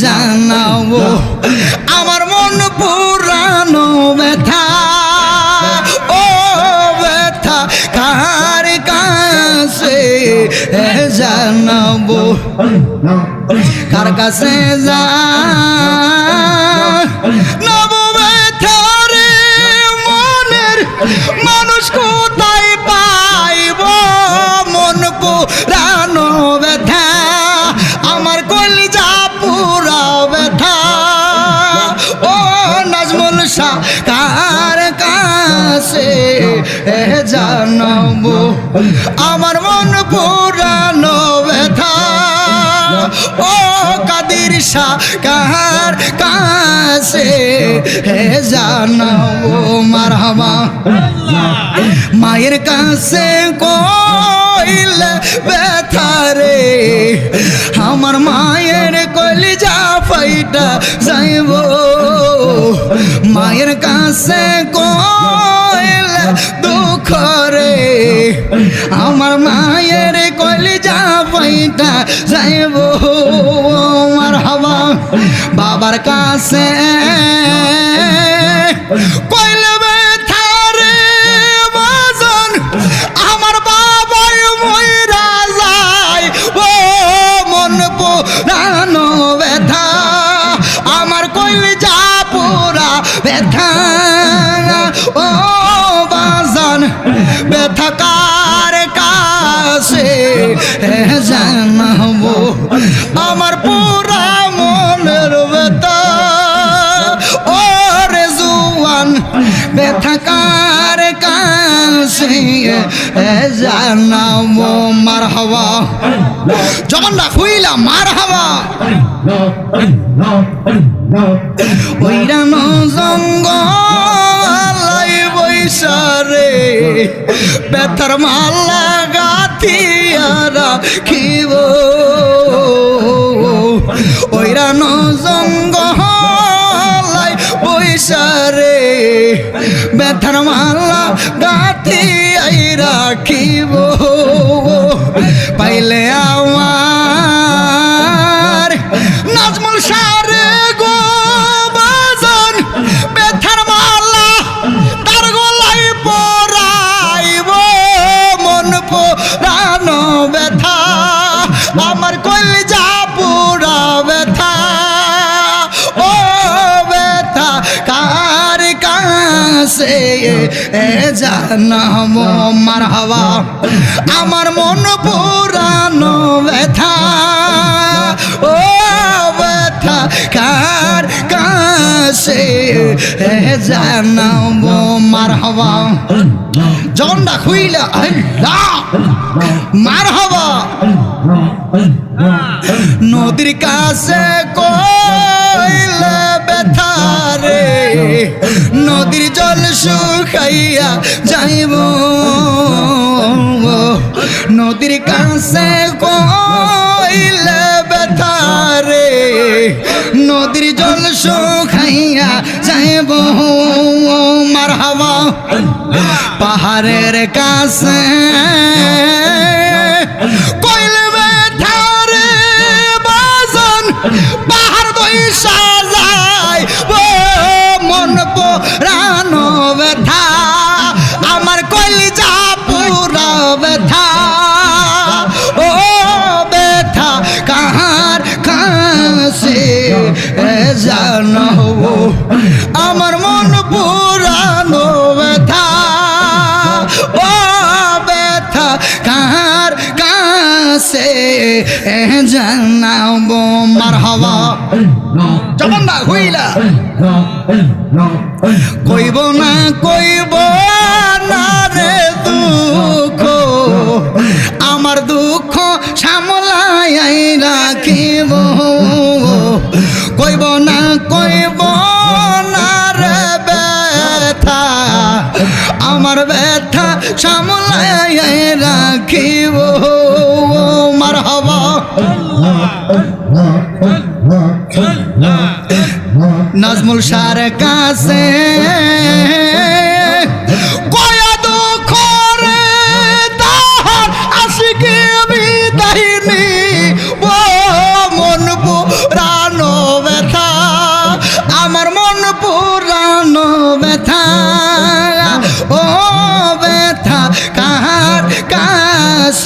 জানাবো আমার মন পুরানো ব্যথা ও ব্যথা কার কাছে জানাবো কার কাছে জানাবো ব্যথা রে মনের মানুষ কোথায় পাইব মন পুরানো ব্যথা আমার কলিজা পুরা ব্যথা ও নাজমুল শাহ কার কাছে জানাবো আমার মন পুরানো ব্যথা ও কাদির শাহ কার কাছে জানাবো মারহাবা মায়ের কাছে কইলে ব্যথা রে আমার মায়ের কলিজা ফাইটা যাইব মায়ের কাছে কইলে দুঃখ রে আমার মায়ের কলিজা ফাইটা যাইব মারহাবা বাবার কাছে কইলে ব্যথা রে বাজন আমার বাবাই মইরা যায় ও মন পুরানো ব্যথা আমার কলিজা পুরা ব্যথা ও বাজন ব্যথা কার কাছে জানাবো আমার পুরা মনের ব্যথা ও রেজওয়ান ব্যথা কার কাছে জানাবো মারহাবা জবানটা খুইলা মারহাবা ওইরানো জঙ্গলাই বৈশারে ব্যথার মালা গাথিয়া রাখিব ওইরানো জঙ্গলাই বৈশারে ব্যথার মালা গাথিয়াই রাখিব পাইলে আমার নাজমুল শাহ রে গো বাজন ব্যথার মালা তার গলায় পরাইব মন পুরানো ব্যথা আমার কলিজা পুরা ব্যথা ও ব্যথা কার কাছে জানাবো মারহাবা আমার মন পুরানো ব্যথা ও ব্যথা কার কাছে জানাবো মারহাবা জন্ডা খুইলা আল্লাহ মারহাবা নদীর কাছে কইলে ব্যথা রে নদীর জল শুকাইয়া যাইব নদীর কাছে কইলে ব্যথা রে নদীর জল শুকাইয়া যাইব মারহাবা পাহাড়ের কাছে কইলে ব্যথা রে বাজন পাহাড় দইসা যায় ও মন পুরানো ব্যথা আমার কলিজা পুরা ব্যথা ও ব্যথা কার কাছে জানাবো আমার মন পুরানো ব্যথা ও ব্যথা কার কাছে জানাবো মারহাবা জবানটা হইলা কইব না রে দুঃখ আমার দুঃখ সামলাই রাখিব কইব না রে ব্যথা আমার ব্যথা সামলাই রাখিব মারহাবা নাজমুল শাহর কাছে কয়া দুঃখ রে তাহার আশিকে বিদায়নি ও মন পুরানো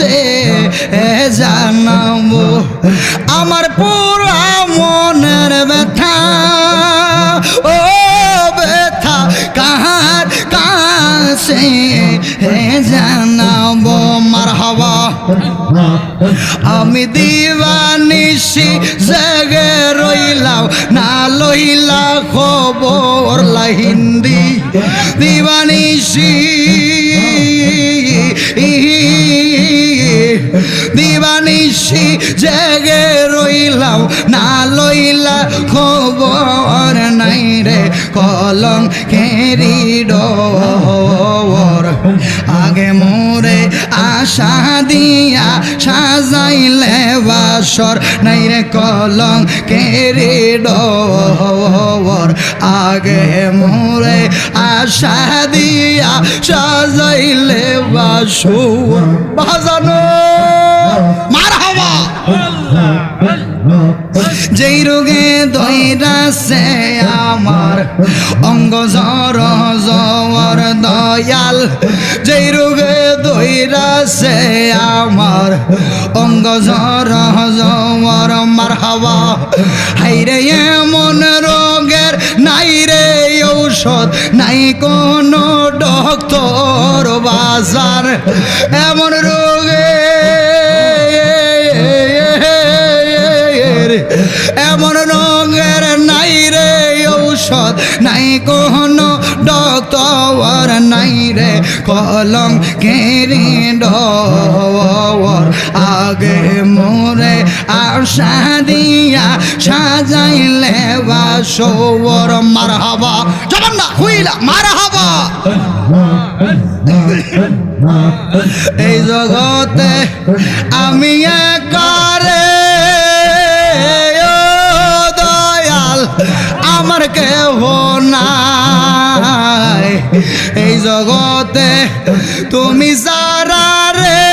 কাছে জানাবো আমার পুরা মনের ব্যথা ও ব্যথা কাহার কাছে জানাবো মারহাবা আমি দিবানিশি জেগে রইলাম না লইলা খবর হিন্দি দিবানিশি দিবানিশি জেগে রইলাম না লইলা খবর নাই রে কলম কেরি ডর আগে মোরে আশা দিয়া সাজাইলে বাসর নাই রে কলম কেরি ডর আগে মোরে আশা দিয়া সাজাইলে বাসর বাজানো মারহাবা যেই রোগে দইরাছে আমার অঙ্গ জ্বর জ্বর দয়াল যেই রোগে দইরাছে আমার অঙ্গ জ্বর জ্বর মারহাবা হাইরে এমন রোগের নাই রে ঔষধ নাই কোনো ডক্টর বাজার এমন রোগে এমন রঙের নাই রে ঔষধ নাই কোনো ডক্টর নাই রে কলম কেরি ডর আগে মোরে আশা দিয়া সাজাইলে বাসর মারহাবা জবান না হুইলা মারহাবা এই জগতে আমি একারে আমার কেহ নাই এই জগতে তুমি সারা রে